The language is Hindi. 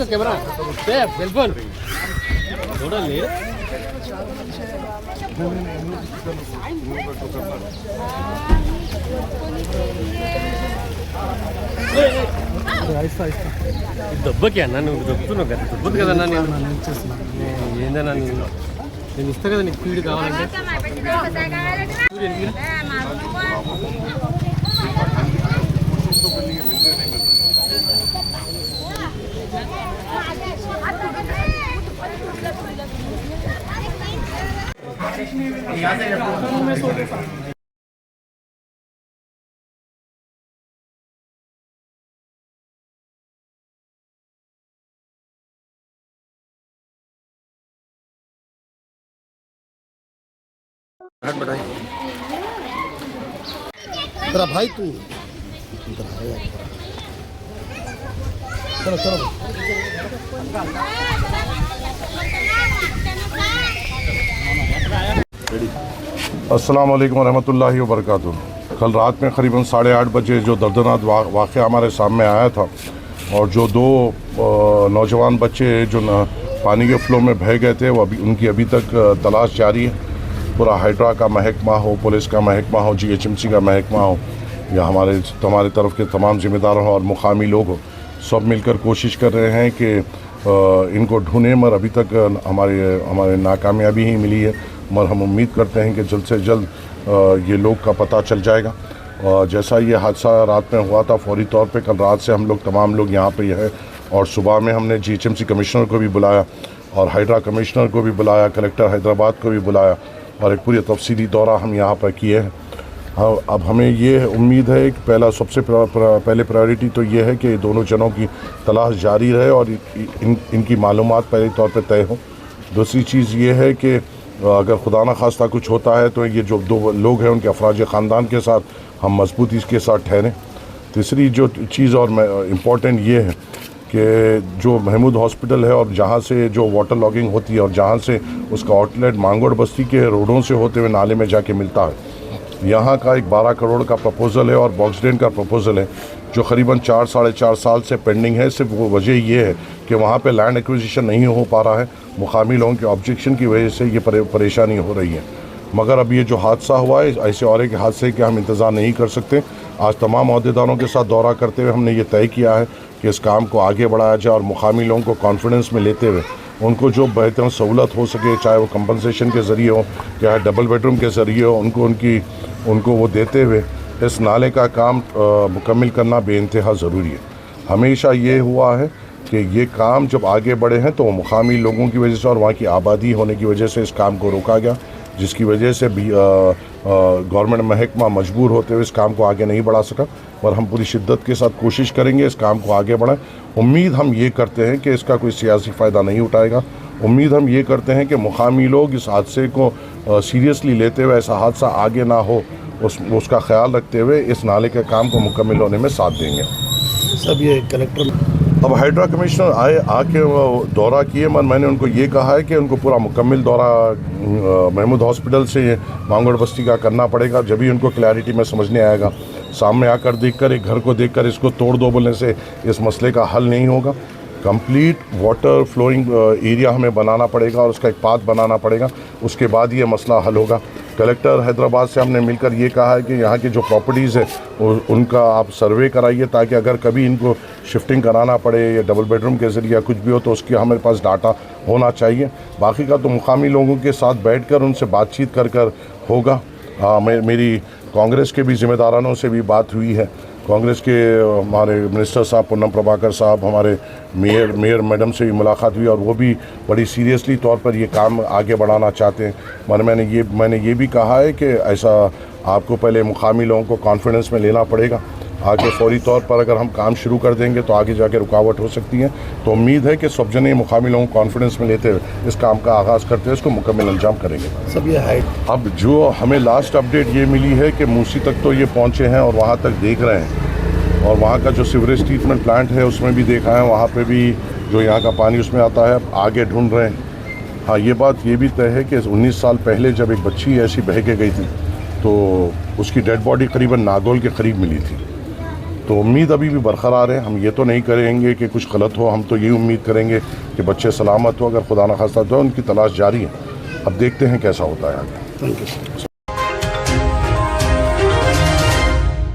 कैमरा बिल्कुल थोड़ा ले దెబ్బకి అన్న నువ్వు దొబ్బుతున్నావు కదా దొబ్బుతుంది కదా అన్న ఏందన్నా నేను ఇస్తా కదా నీకు ఫీడ్ కావాలంటే तेरा भाई तू चलो चलो अस्सलाम वालेकुम रहमतुल्लाहि व बरकातुहू। कल रात में करीबन 8:30 बजे जो दर्दनाक वाक़या हमारे सामने आया था और जो दो नौजवान बच्चे जो पानी के फ्लो में बह गए थे वो उनकी अभी तक तलाश जारी है। पूरा हाइड्रा का महकमा हो, पुलिस का महकमा हो, GHMC का महकमा हो या हमारे तरफ के तमाम ज़िम्मेदार हो और मुकामी लोग हो, सब मिलकर कोशिश कर रहे हैं कि इनको ढूंढें, मगर अभी तक हमारे नाकामयाबी ही मिली है। मगर हम उम्मीद करते हैं कि जल्द से जल्द ये लोग का पता चल जाएगा। जैसा ये हादसा रात में हुआ था, फौरी तौर पे कल रात से हम लोग तमाम लोग यहाँ पे है और सुबह में हमने GHMC कमिश्नर को भी बुलाया और हाइड्रा कमिश्नर को भी बुलाया, कलेक्टर हैदराबाद को भी बुलाया और एक पूरी तफसीली दौरा हम यहाँ पर किए हैं। अब हमें ये उम्मीद है कि सबसे पहले प्रायोरिटी तो ये है कि दोनों जनों की तलाश जारी रहे और इनकी मालूमात पहले तौर पे तय हो। दूसरी चीज़ ये है कि अगर खुदा न खास्ता कुछ होता है तो ये जो दो लोग हैं उनके अफराज ख़ानदान के साथ हम मजबूती के साथ ठहरें। तीसरी जो चीज़ और इम्पॉर्टेंट ये है कि जो महमूद हॉस्पिटल है और जहाँ से जो वाटर लॉगिंग होती है और जहाँ से उसका आउटलेट मांगोड़ बस्ती के रोडों से होते हुए नाले में जाके मिलता है, यहाँ का एक 12 करोड़ का प्रपोज़ल है और बॉक्स ड्रेन का प्रपोज़ल है जो करीबन 4-4.5 साल से पेंडिंग है। सिर्फ वो वजह ये है कि वहाँ पे लैंड एक्विजिशन नहीं हो पा रहा है, मुकामी लोगों के ऑब्जेक्शन की वजह से ये परेशानी हो रही है। मगर अब ये जो हादसा हुआ है, ऐसे और एक हादसे के हम इंतज़ार नहीं कर सकते। आज तमाम अहदेदारों के साथ दौरा करते हुए हमने ये तय किया है कि इस काम को आगे बढ़ाया जाए और मुकामी लोगों को कॉन्फिडेंस में लेते हुए उनको जो बेहतर सहूलत हो सके, चाहे वो कंपनसेशन के ज़रिए हो, चाहे डबल बेडरूम के ज़रिए हो, उनको वो देते हुए इस नाले का काम मुकम्मल करना बेइंतहा ज़रूरी है। हमेशा ये हुआ है कि ये काम जब आगे बढ़े हैं तो मुकामी लोगों की वजह से और वहाँ की आबादी होने की वजह से इस काम को रोका गया, जिसकी वजह से भी गवर्नमेंट महकमा मजबूर होते हुए इस काम को आगे नहीं बढ़ा सका। और हम पूरी शिद्दत के साथ कोशिश करेंगे इस काम को आगे बढ़ाएं। उम्मीद हम ये करते हैं कि इसका कोई सियासी फ़ायदा नहीं उठाएगा। उम्मीद हम ये करते हैं कि मुकामी लोग इस हादसे को सीरियसली लेते हुए ऐसा हादसा आगे ना हो उसका ख्याल रखते हुए इस नाले के काम को मुकम्मल होने में साथ देंगे। सब ये कलेक्टर अब हाइड्रा कमिश्नर आके दौरा किए, मैंने उनको ये कहा है कि उनको पूरा मुकम्मल दौरा महमूद हॉस्पिटल से मांगोड़ बस्ती का करना पड़ेगा। जब भी उनको क्लैरिटी में समझने आएगा। सामने आकर देखकर, एक घर को देखकर इसको तोड़ दो बोलने से इस मसले का हल नहीं होगा। कंप्लीट वाटर फ्लोइंग एरिया हमें बनाना पड़ेगा और उसका एक पाथ बनाना पड़ेगा, उसके बाद ये मसला हल होगा। कलेक्टर हैदराबाद से हमने मिलकर ये कहा है कि यहाँ की जो प्रॉपर्टीज़ है उनका आप सर्वे कराइए ताकि अगर कभी इनको शिफ्टिंग कराना पड़े या डबल बेडरूम के ज़रिए कुछ भी हो तो उसकी हमारे पास डाटा होना चाहिए। बाकी का तो मुकामी लोगों के साथ बैठकर उनसे बातचीत कर होगा। मेरी कांग्रेस के भी ज़िम्मेदारानों से भी बात हुई है। कांग्रेस के हमारे मिनिस्टर साहब पूनम प्रभाकर साहब, हमारे मेयर मैडम से भी मुलाकात हुई और वो भी बड़ी सीरियसली तौर पर ये काम आगे बढ़ाना चाहते हैं। मैंने ये भी कहा है कि ऐसा आपको पहले मुकामी लोगों को कॉन्फिडेंस में लेना पड़ेगा। आगे फौरी तौर पर अगर हम काम शुरू कर देंगे तो आगे जाके रुकावट हो सकती है। तो उम्मीद है कि सब जने मुकामी लोगों को कॉन्फिडेंस में लेते हुए इस काम का आगाज़ करते हुए इसको मुकम्मल अंजाम करेंगे। सब ये हाइट अब जो हमें लास्ट अपडेट ये मिली है कि मूसी तक तो ये पहुँचे हैं और वहाँ तक देख रहे हैं और वहाँ का जो सीवरेज ट्रीटमेंट प्लांट है उसमें भी देखा है, वहाँ पर भी जो यहाँ का पानी उसमें आता है आगे ढूंढ रहे हैं। हाँ, ये बात ये भी तय है कि 19 साल पहले जब एक बच्ची ऐसी बह के गई थी तो उसकी डेड बॉडी करीबन नागौल के करीब मिली थी। तो उम्मीद अभी भी बरकरार है। हम ये तो नहीं करेंगे कि कुछ गलत हो, हम तो ये उम्मीद करेंगे कि बच्चे सलामत हो। अगर खुदा न खास्ता तो उनकी तलाश जारी है। अब देखते हैं कैसा होता है आगे। Thank you.